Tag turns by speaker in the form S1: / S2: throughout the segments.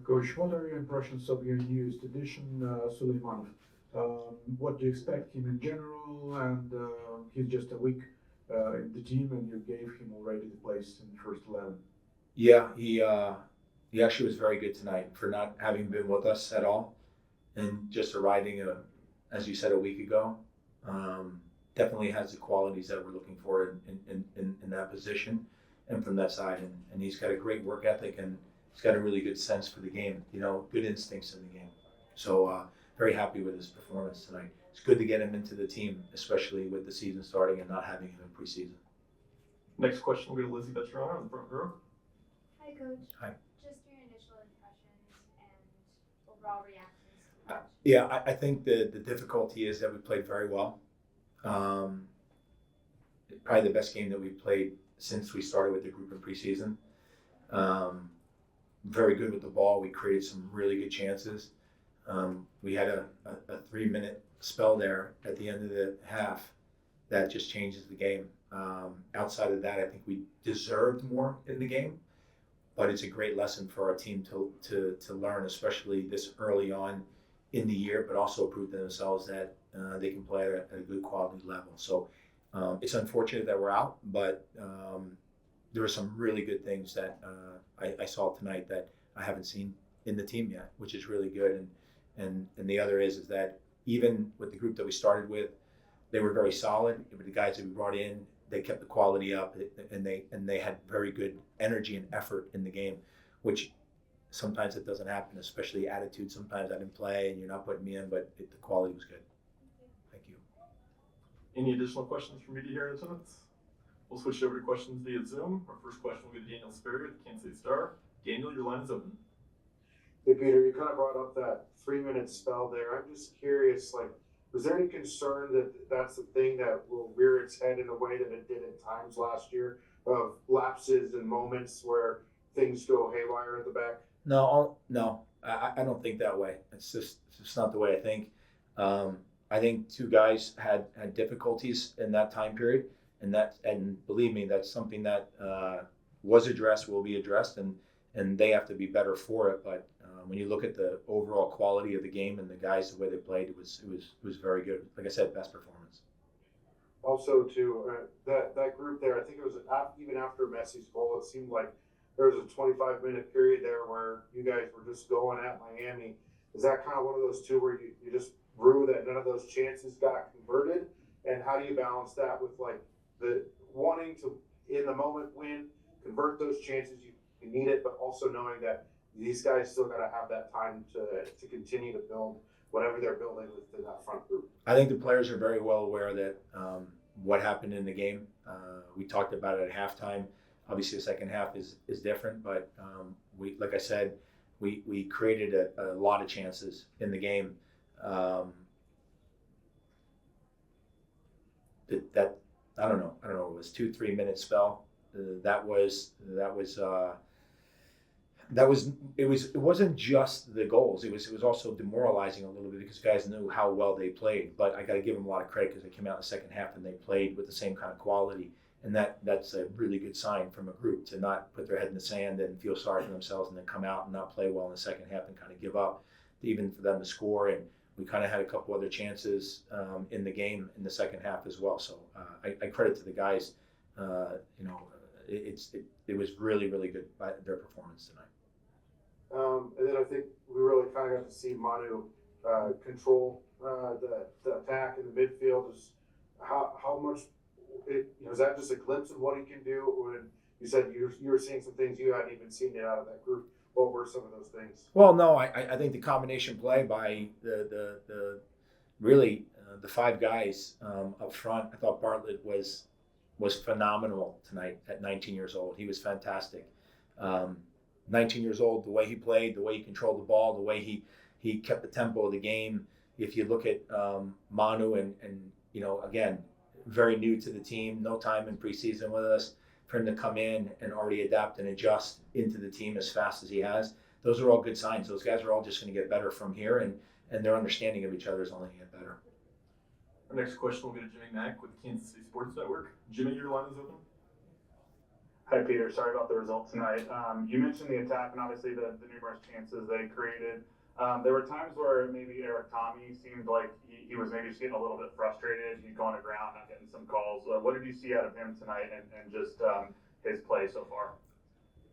S1: Coach, what are your impressions of your newest addition, Suleimanov? What do you expect him in general? And he's just a week in the team, and you gave him already the place in the first 11.
S2: Yeah, he actually was very good tonight for not having been with us at all and just arriving, as you said, a week ago. Definitely has the qualities that we're looking for in that position and from that side. And he's got a great work ethic, and he's got a really good sense for the game, good instincts in the game. So very happy with his performance tonight. It's good to get him into the team, especially with the season starting and not having him in preseason.
S3: Next question will go to Lizzie Veterano in the front row.
S4: Hi, Coach.
S2: Hi.
S4: Just your initial impressions and overall reactions to the match.
S2: Yeah, I think the difficulty is that we played very well. Probably the best game that we've played since we started with the group in preseason. Very good with the ball. We created some really good chances. We had a 3-minute spell there at the end of the half that just changes the game. Outside of that, I think we deserved more in the game, but it's a great lesson for our team to learn, especially this early on in the year, but also prove to themselves that they can play at a good quality level. So it's unfortunate that we're out, but there are some really good things that I saw tonight that I haven't seen in the team yet, which is really good. And the other is that even with the group that we started with, they were very solid. With the guys that we brought in, they kept the quality up, and they had very good energy and effort in the game, which sometimes it doesn't happen, especially attitude. Sometimes I didn't play and you're not putting me in, but the quality was good. Thank you.
S3: Any additional questions from media here in attendance? We'll switch over to questions via Zoom. Our first question will be to Daniel Sperry with the Kansas City Star. Daniel, your line is open.
S5: Hey, Peter, you kind of brought up that 3-minute spell there. I'm just curious, was there any concern that that's the thing that will rear its head in a way that it did at times last year, of lapses and moments where things go haywire at the back?
S2: No, I don't think that way. It's just not the way I think. I think two guys had difficulties in that time period, and believe me, that's something that was addressed, will be addressed, and they have to be better for it. But when you look at the overall quality of the game and the guys, the way they played, it was very good. Like I said, best performance.
S5: Also, too, that group there, I think it was even after Messi's goal, it seemed like there was a 25-minute period there where you guys were just going at Miami. Is that kind of one of those two where you just grew that none of those chances got converted? And how do you balance that with the wanting to, in the moment, win, convert those chances, you need it, but also knowing that these guys still got to have that time to continue to build whatever they're building within that front group?
S2: I think the players are very well aware that what happened in the game. We talked about it at halftime. Obviously, the second half is different, but like I said, we created a lot of chances in the game. That I don't know. It was 2-3 minute spell. It wasn't just the goals. It was also demoralizing a little bit because guys knew how well they played. But I got to give them a lot of credit because they came out in the second half and they played with the same kind of quality. And that's a really good sign from a group to not put their head in the sand and feel sorry for themselves and then come out and not play well in the second half and kind of give up, even for them to score. And we kind of had a couple other chances in the game in the second half as well. So I credit to the guys. It was really, really good by their performance tonight.
S5: And then I think we really kind of got to see Manu control the attack in the midfield. How much is that just a glimpse of what he can do? When you said you were seeing some things you hadn't even seen it out of that group, what were some of those things?
S2: Well, no, I think the combination play by the five guys up front. I thought Bartlett was phenomenal tonight at 19 years old. He was fantastic. 19 years old, the way he played, the way he controlled the ball, the way he kept the tempo of the game. If you look at Manu and again, very new to the team, no time in preseason with us, for him to come in and already adapt and adjust into the team as fast as he has, those are all good signs. Those guys are all just going to get better from here, and their understanding of each other is only going to get better.
S3: Our next question will be to Jimmy Mack with the Kansas City Sports Network. Jimmy, your line is open.
S6: Hi, Peter. Sorry about the result tonight. You mentioned the attack and obviously the numerous chances they created. There were times where maybe Eric Tommy seemed like he was maybe just getting a little bit frustrated. He'd go on the ground, not getting some calls. What did you see out of him tonight and just his play so far?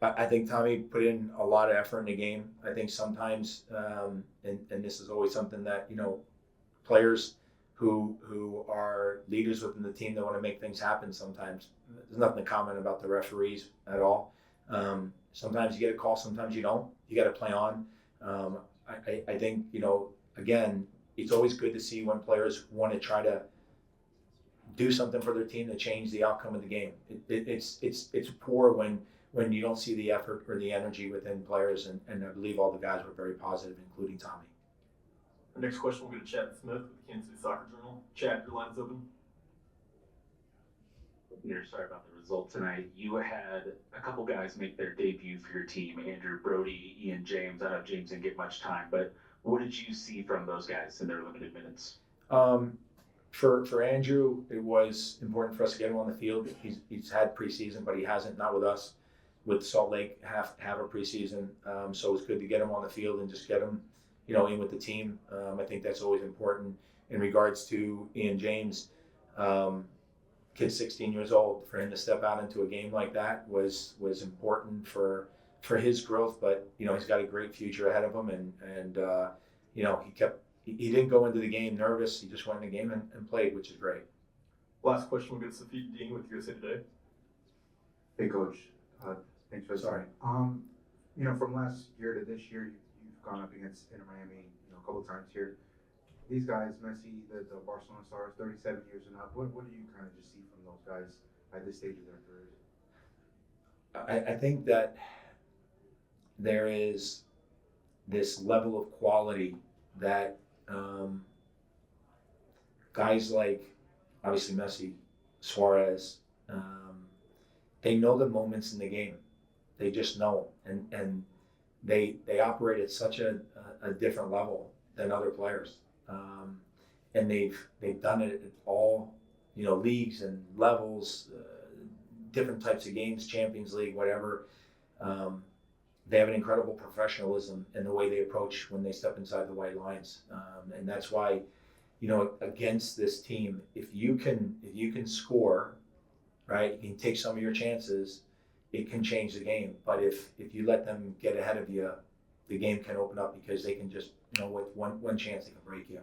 S2: I think Tommy put in a lot of effort in the game. I think sometimes, and this is always something that, players who are leaders within the team that want to make things happen sometimes. There's nothing to comment about the referees at all. Sometimes you get a call, sometimes you don't. You got to play on. I think, again, it's always good to see when players want to try to do something for their team to change the outcome of the game. It's poor when you don't see the effort or the energy within players, and I believe all the guys were very positive, including Tommy.
S3: Our next question will go to Chad Smith with the Kansas City Soccer Journal. Chad, your line's open.
S7: Peter, sorry about the result tonight. You had a couple guys make their debut for your team, Andrew, Brody, Ian James. I know James didn't get much time, but what did you see from those guys in their limited minutes?
S2: For Andrew, it was important for us to get him on the field. He's had preseason, but he hasn't, not with us. With Salt Lake, have a preseason, so it's good to get him on the field and just get him, in with the team. I think that's always important. In regards to Ian James, kid's 16 years old. For him to step out into a game like that was important for his growth. But he's got a great future ahead of him, and he didn't go into the game nervous. He just went in the game and played, which is great.
S3: Last question will go to Safid Dean with USA Today.
S8: Hey, Coach. Thanks for the
S2: Sorry.
S8: time. From last year to this year, you've gone up against Inter Miami, a couple times here. These guys, Messi, the Barcelona stars, 37 years and up. What do you kind of just see from those guys at this stage of their careers?
S2: I think that there is this level of quality that guys like, obviously Messi, Suarez, they know the moments in the game. They just know, and they operate at such a different level than other players, and they've done it at all leagues and levels, different types of games, Champions League, whatever. They have an incredible professionalism in the way they approach when they step inside the white lines, and that's why against this team, if you can score, right, you can take some of your chances. It can change the game, but if you let them get ahead of you, the game can open up because they can just with one chance they can break you.